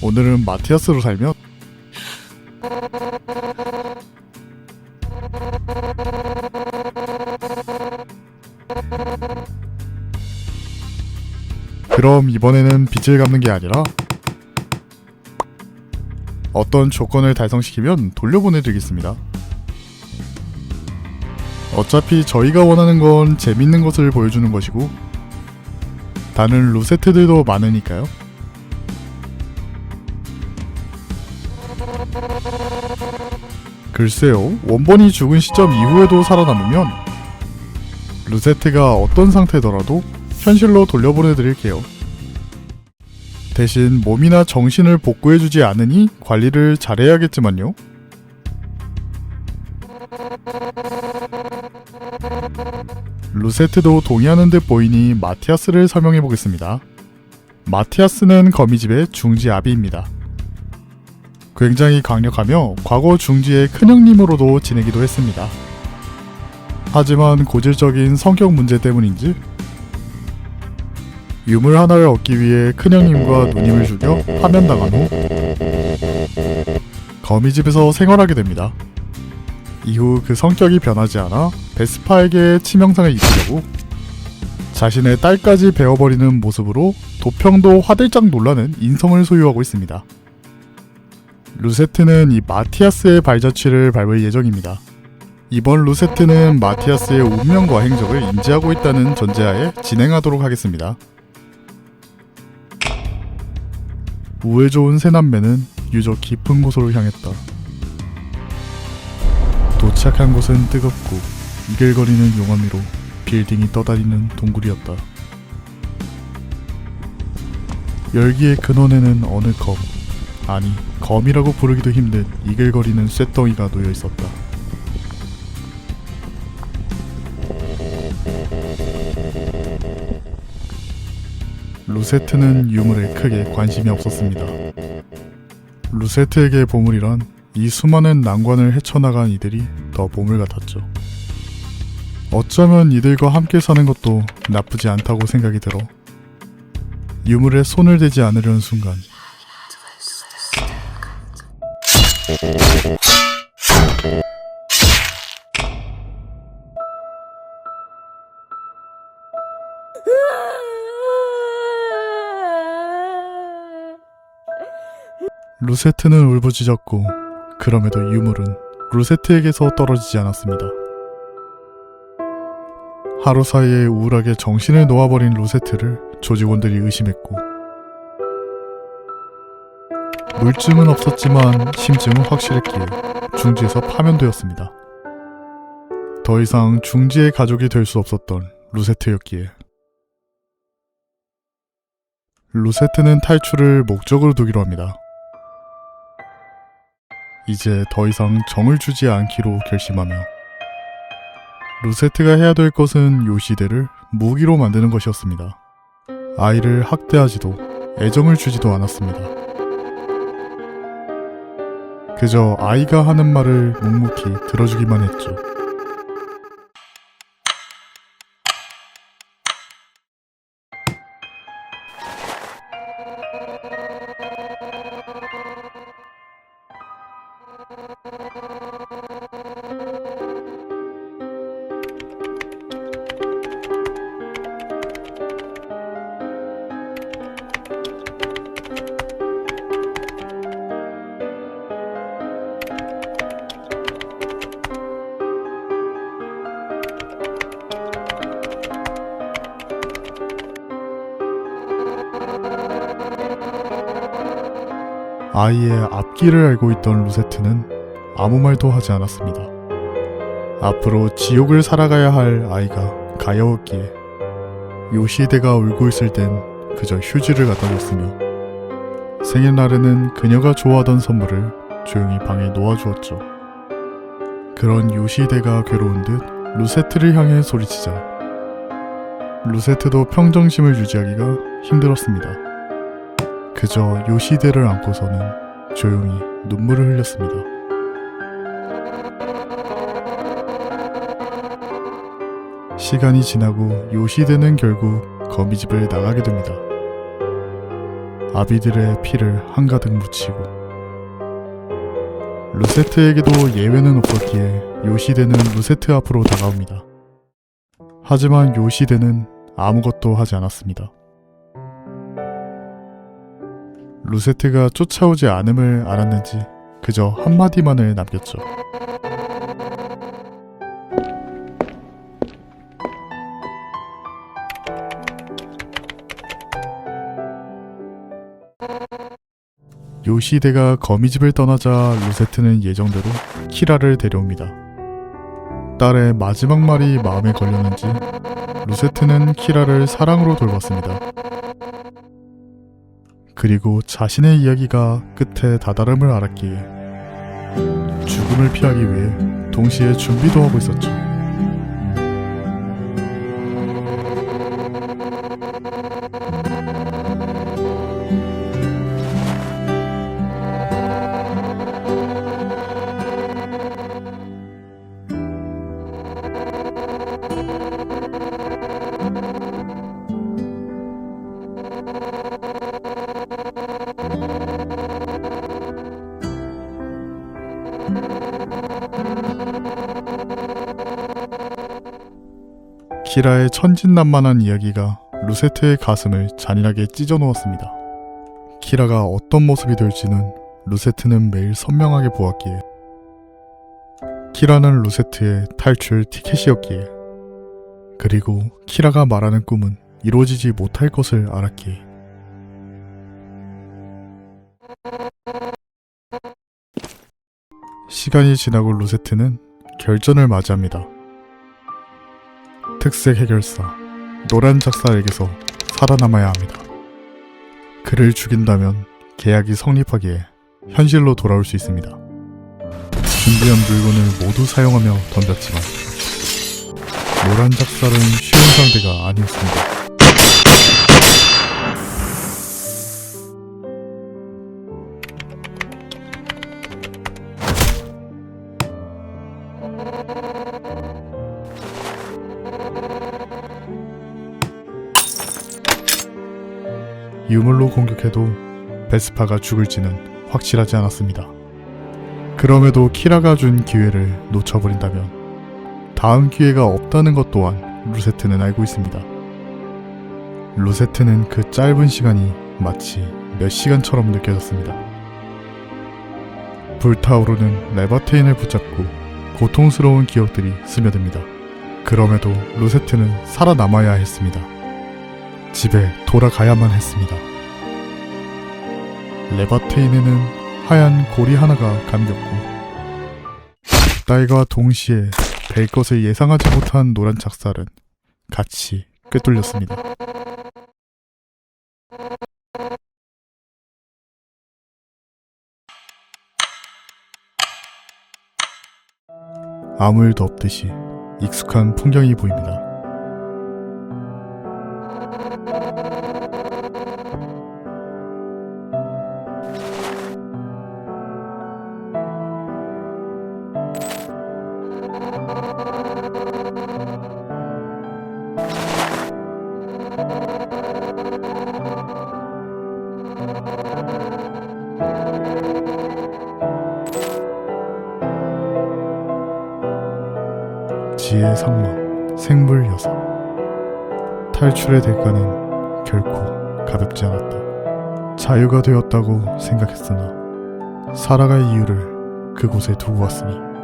오늘은 마티아스로 살면 그럼 이번에는 빚을 갚는 게 아니라 어떤 조건을 달성시키면 돌려보내드리겠습니다. 어차피 저희가 원하는 건 재밌는 것을 보여주는 것이고 다른 루세트들도 많으니까요. 글쎄요, 원본이 죽은 시점 이후에도 살아남으면 루세트가 어떤 상태더라도 현실로 돌려보내드릴게요. 대신 몸이나 정신을 복구해주지 않으니 관리를 잘해야겠지만요. 루세트도 동의하는 듯 보이니 마티아스를 설명해보겠습니다. 마티아스는 거미집의 중지 아비입니다. 굉장히 강력하며 과거 중지의 큰형님으로도 지내기도 했습니다. 하지만 고질적인 성격 문제 때문인지 유물 하나를 얻기 위해 큰형님과 누님을 죽여 파면당한 후 거미집에서 생활하게 됩니다. 이후 그 성격이 변하지 않아 베스파에게 치명상을 입히려고 자신의 딸까지 베어버리는 모습으로 도평도 화들짝 놀라는 인성을 소유하고 있습니다. 루세트는 이 마티아스의 발자취를 밟을 예정입니다. 이번 루세트는 마티아스의 운명과 행적을 인지하고 있다는 전제하에 진행하도록 하겠습니다. 우애 좋은 새 남매는 유적 깊은 곳으로 향했다. 도착한 곳은 뜨겁고 이글거리는 용암 위로 빌딩이 떠다니는 동굴이었다. 열기의 근원에는 어느 검, 아니 검이라고 부르기도 힘든 이글거리는 쇳덩이가 놓여 있었다. 루세트는 유물에 크게 관심이 없었습니다. 루세트에게 보물이란 이 수많은 난관을 헤쳐나간 이들이 더 보물 같았죠. 어쩌면 이들과 함께 사는 것도 나쁘지 않다고 생각이 들어 유물에 손을 대지 않으려는 순간 루세트는 울부짖었고 그럼에도 유물은 루세트에게서 떨어지지 않았습니다. 하루 사이에 우울하게 정신을 놓아버린 루세트를 조직원들이 의심했고 물증은 없었지만 심증은 확실했기에 중지에서 파면되었습니다. 더 이상 중지의 가족이 될 수 없었던 루세트였기에 루세트는 탈출을 목적으로 두기로 합니다. 이제 더 이상 정을 주지 않기로 결심하며 루세트가 해야 될 것은 요시대를 무기로 만드는 것이었습니다. 아이를 학대하지도 애정을 주지도 않았습니다. 그저 아이가 하는 말을 묵묵히 들어주기만 했죠. 아이의 앞길을 알고 있던 루세트는 아무 말도 하지 않았습니다. 앞으로 지옥을 살아가야 할 아이가 가여웠기에 요시히데가 울고 있을 땐 그저 휴지를 갖다 줬으며 생일날에는 그녀가 좋아하던 선물을 조용히 방에 놓아주었죠. 그런 요시히데가 괴로운 듯 루세트를 향해 소리치자 루세트도 평정심을 유지하기가 힘들었습니다. 그저 요시히데를 안고서는 조용히 눈물을 흘렸습니다. 시간이 지나고 요시대는 결국 거미집을 나가게 됩니다. 아비들의 피를 한가득 묻히고. 루세트에게도 예외는 없었기에 요시대는 루세트 앞으로 다가옵니다. 하지만 요시대는 아무것도 하지 않았습니다. 루세트가 쫓아오지 않음을 알았는지 그저 한마디만을 남겼죠. 요시대가 거미집을 떠나자 루세트는 예정대로 키라를 데려옵니다. 딸의 마지막 말이 마음에 걸렸는지 루세트는 키라를 사랑으로 돌봤습니다. 그리고 자신의 이야기가 끝에 다다름을 알았기에 죽음을 피하기 위해 동시에 준비도 하고 있었죠. 키라의 천진난만한 이야기가 루세트의 가슴을 잔인하게 찢어 놓았습니다. 키라가 어떤 모습이 될지는 루세트는 매일 선명하게 보았기에, 키라는 루세트의 탈출 티켓이었기에, 그리고 키라가 말하는 꿈은 이루어지지 못할 것을 알았기에. 시간이 지나고 루세트는 결전을 맞이합니다. 특색 해결사 노란 작사에게서 살아남아야 합니다. 그를 죽인다면 계약이 성립하기에 현실로 돌아올 수 있습니다. 준비한 물건을 모두 사용하며 던졌지만 노란 작살은 쉬운 상대가 아니었습니다. 유물로 공격해도 베스파가 죽을지는 확실하지 않았습니다. 그럼에도 키라가 준 기회를 놓쳐버린다면 다음 기회가 없다는 것 또한 루세트는 알고 있습니다. 루세트는 그 짧은 시간이 마치 몇 시간처럼 느껴졌습니다. 불타오르는 레바테인을 붙잡고 고통스러운 기억들이 스며듭니다. 그럼에도 루세트는 살아남아야 했습니다. 집에 돌아가야만 했습니다. 레바테인에는 하얀 고리 하나가 감겼고 딸과 동시에 뵐 것을 예상하지 못한 노란 작살은 같이 꿰뚫렸습니다. 아무 일도 없듯이 익숙한 풍경이 보입니다. 지혜 상망, 생물 여사. 탈출의 대가는 결코 가볍지 않았다. 자유가 되었다고 생각했으나 살아갈 이유를 그곳에 두고 왔으니